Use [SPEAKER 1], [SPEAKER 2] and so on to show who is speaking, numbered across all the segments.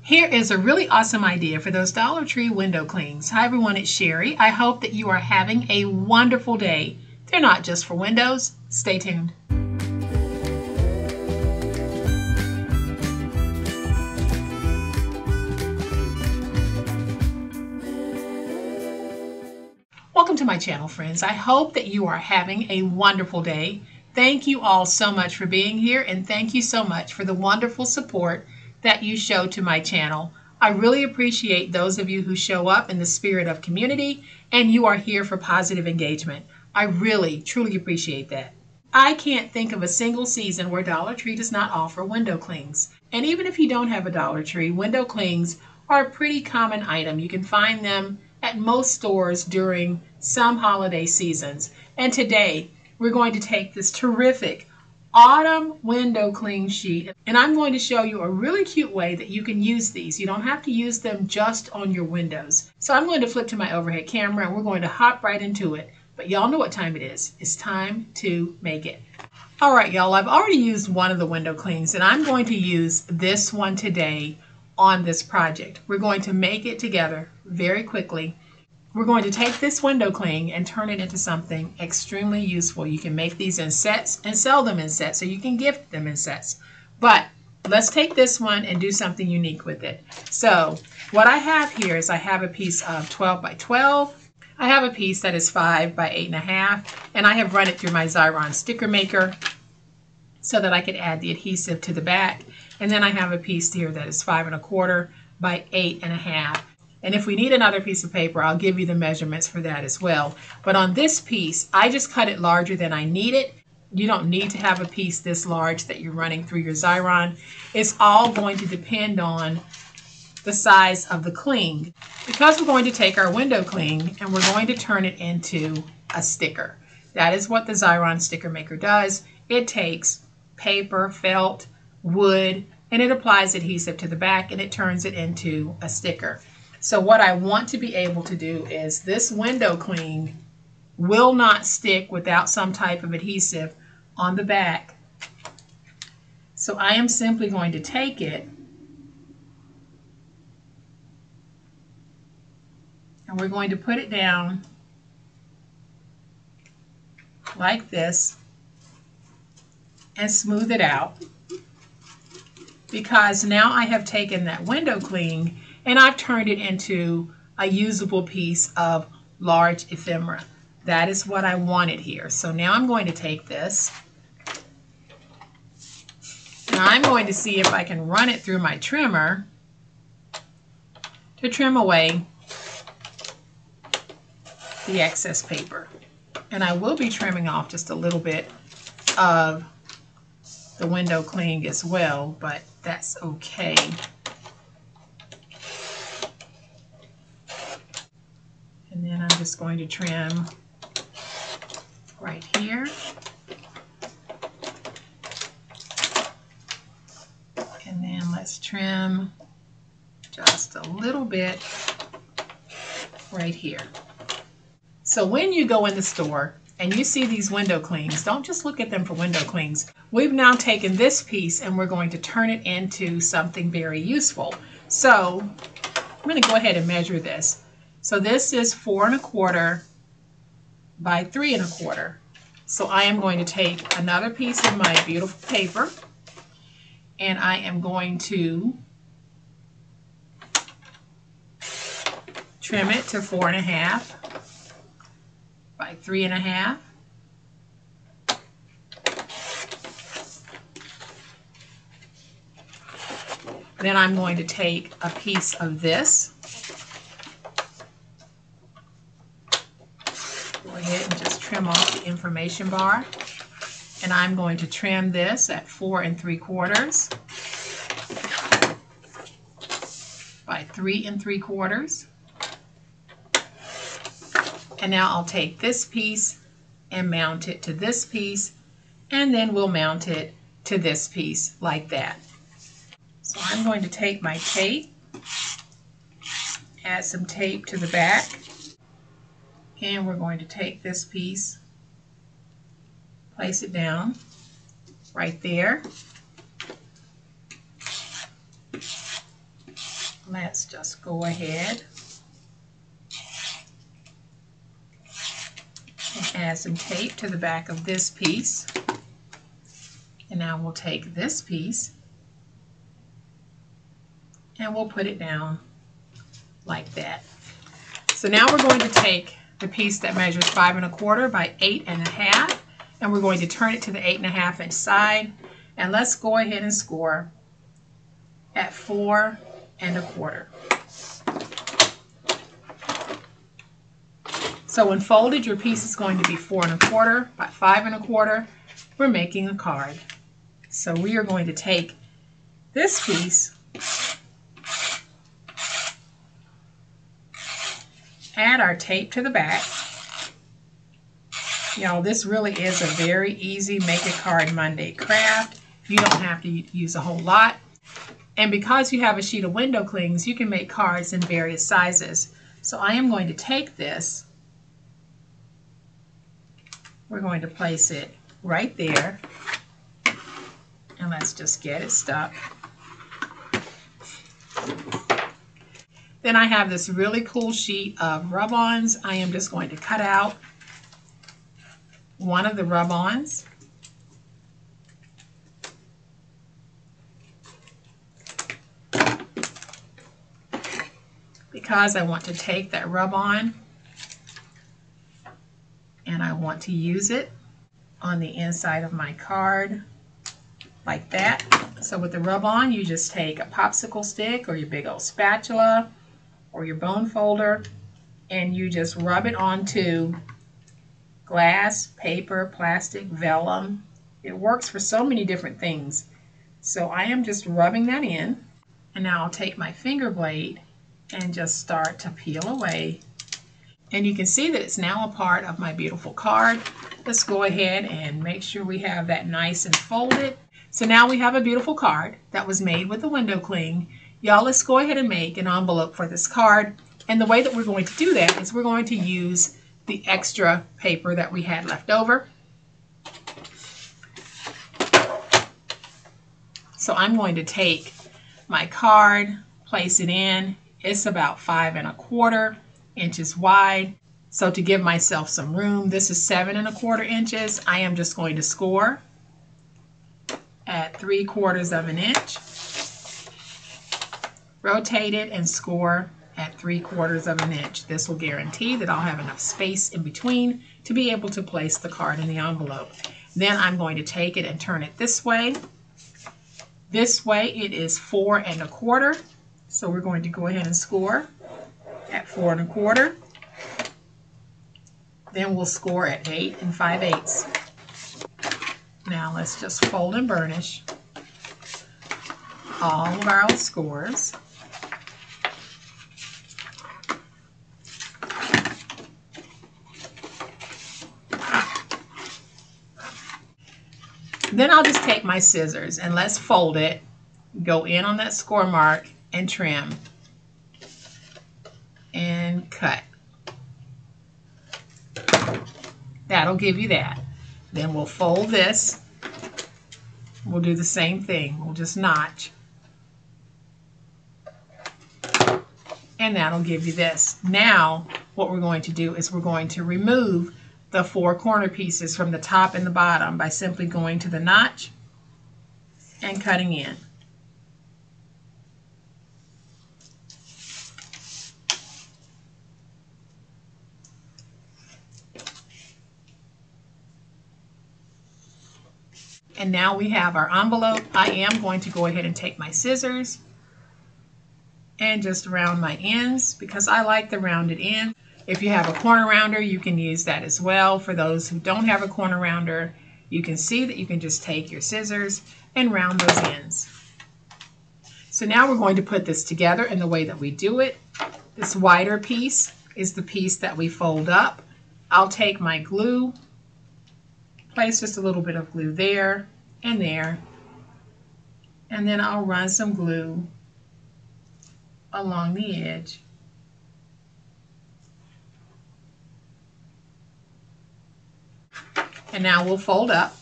[SPEAKER 1] Here is a really awesome idea for those Dollar Tree window clings. Hi everyone, it's Sherry. I hope that you are having a wonderful day. They're not just for windows. Stay tuned. Welcome to my channel, friends. I hope that you are having a wonderful day. Thank you all so much for being here, and thank you so much for the wonderful support that you show to my channel. I really appreciate those of you who show up in the spirit of community and you are here for positive engagement. I really, truly appreciate that. I can't think of a single season where Dollar Tree does not offer window clings. And even if you don't have a Dollar Tree, window clings are a pretty common item. You can find them at most stores during some holiday seasons. And today, we're going to take this terrific autumn window cling sheet, and I'm going to show you a really cute way that you can use these. You don't have to use them just on your windows. So I'm going to flip to my overhead camera and we're going to hop right into it. But y'all know what time it is. It's time to make it. All right, y'all, I've already used one of the window clings and I'm going to use this one today on this project. We're going to make it together very quickly. We're going to take this window cling and turn it into something extremely useful. You can make these in sets and sell them in sets, so you can gift them in sets. But let's take this one and do something unique with it. So what I have here is I have a piece of 12 by 12. I have a piece that is 5 by 8.5, and I have run it through my Xyron sticker maker so that I could add the adhesive to the back. And then I have a piece here that is 5 1/4 by 8.5. And if we need another piece of paper, I'll give you the measurements for that as well. But on this piece, I just cut it larger than I need it. You don't need to have a piece this large that you're running through your Xyron. It's all going to depend on the size of the cling. Because we're going to take our window cling and we're going to turn it into a sticker. That is what the Xyron sticker maker does. It takes paper, felt, wood, and it applies adhesive to the back and it turns it into a sticker. So what I want to be able to do is this window cling will not stick without some type of adhesive on the back. So I am simply going to take it and we're going to put it down like this and smooth it out, because now I have taken that window cling and I've turned it into a usable piece of large ephemera. That is what I wanted here. So now I'm going to take this and I'm going to see if I can run it through my trimmer to trim away the excess paper. And I will be trimming off just a little bit of the window cling as well, but that's okay. And then I'm just going to trim right here. And then let's trim just a little bit right here. So when you go in the store and you see these window clings, don't just look at them for window clings. We've now taken this piece and we're going to turn it into something very useful. So I'm going to go ahead and measure this. So this is 4 1/4 by 3 1/4. So I am going to take another piece of my beautiful paper and I am going to trim it to 4 1/2 by 3 1/2. Then I'm going to take a piece of this. Go ahead and just trim off the information bar. And I'm going to trim this at 4 3/4 by 3 3/4. And now I'll take this piece and mount it to this piece, and then we'll mount it to this piece like that. So I'm going to take my tape, add some tape to the back, and we're going to take this piece, place it down right there. Let's just go ahead and add some tape to the back of this piece. And now we'll take this piece and we'll put it down like that. So now we're going to take the piece that measures 5 1/4 by 8 1/2, and we're going to turn it to the 8 1/2 inch side, and let's go ahead and score at 4 1/4. So when folded, your piece is going to be 4 1/4 by 5 1/4. We're making a card. So we are going to take this piece, add our tape to the back. Y'all, this really is a very easy Make a Card Monday craft. You don't have to use a whole lot. And because you have a sheet of window clings, you can make cards in various sizes. So I am going to take this. We're going to place it right there. And let's just get it stuck. Then I have this really cool sheet of rub-ons. I am just going to cut out one of the rub-ons. Because I want to take that rub-on and I want to use it on the inside of my card like that. So with the rub-on, you just take a popsicle stick or your big old spatula or your bone folder, and you just rub it onto glass, paper, plastic, vellum. It works for so many different things. So I am just rubbing that in, and now I'll take my finger blade and just start to peel away. And you can see that it's now a part of my beautiful card. Let's go ahead and make sure we have that nice and folded. So now we have a beautiful card that was made with the window cling. Y'all, let's go ahead and make an envelope for this card. And the way that we're going to do that is we're going to use the extra paper that we had left over. So I'm going to take my card, place it in. It's about 5 1/4 inches wide. So to give myself some room, this is 7 1/4 inches. I am just going to score at 3/4 of an inch. Rotate it and score at 3/4 of an inch. This will guarantee that I'll have enough space in between to be able to place the card in the envelope. Then I'm going to take it and turn it this way. This way it is 4 1/4. So we're going to go ahead and score at 4 1/4. Then we'll score at 8 5/8. Now let's just fold and burnish all of our old scores. Then I'll just take my scissors and let's fold it, go in on that score mark and trim and cut. That'll give you that. Then we'll fold this. We'll do the same thing. We'll just notch. And that'll give you this. Now what we're going to do is we're going to remove the 4 corner pieces from the top and the bottom by simply going to the notch and cutting in. And now we have our envelope. I am going to go ahead and take my scissors and just round my ends because I like the rounded ends. If you have a corner rounder, you can use that as well. For those who don't have a corner rounder, you can see that you can just take your scissors and round those ends. So now we're going to put this together in the way that we do it. This wider piece is the piece that we fold up. I'll take my glue, place just a little bit of glue there, and then I'll run some glue along the edge. And now we'll fold up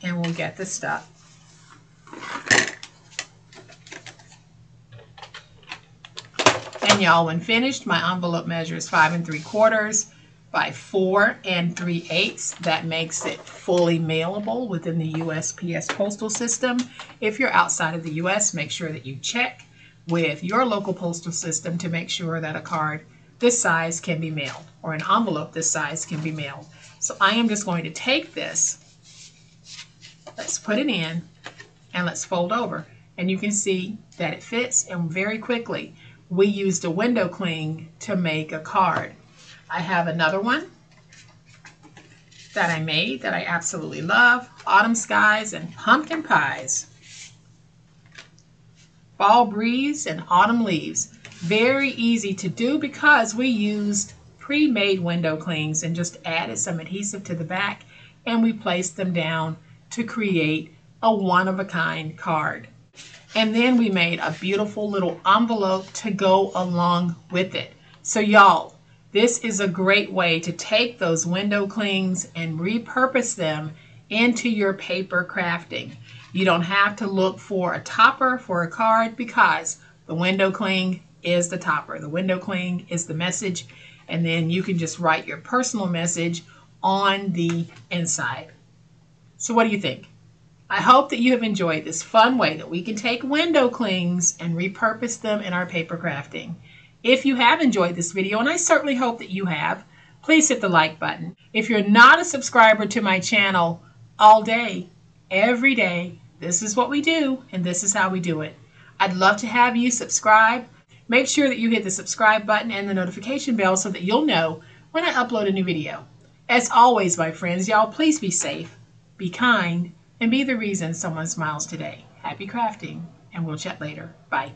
[SPEAKER 1] and we'll get this stuck. And y'all, when finished, my envelope measures 5 3/4 by 4 3/8. That makes it fully mailable within the USPS postal system. If you're outside of the US, make sure that you check with your local postal system to make sure that a card this size can be mailed, or an envelope this size can be mailed. So I am just going to take this, let's put it in, and let's fold over. And you can see that it fits, and very quickly. We used a window cling to make a card. I have another one that I made that I absolutely love. Autumn skies and pumpkin pies. Fall breeze and autumn leaves. Very easy to do because we used pre-made window clings and just added some adhesive to the back, and we placed them down to create a one-of-a-kind card. And then we made a beautiful little envelope to go along with it. So y'all, this is a great way to take those window clings and repurpose them into your paper crafting. You don't have to look for a topper for a card because the window cling is the topper. The window cling is the message, and then you can just write your personal message on the inside. So what do you think? I hope that you have enjoyed this fun way that we can take window clings and repurpose them in our paper crafting. If you have enjoyed this video, and I certainly hope that you have, please hit the like button. If you're not a subscriber to my channel, all day, every day, this is what we do, and this is how we do it. I'd love to have you subscribe. Make sure that you hit the subscribe button and the notification bell so that you'll know when I upload a new video. As always, my friends, y'all, please be safe, be kind, and be the reason someone smiles today. Happy crafting, and we'll chat later. Bye.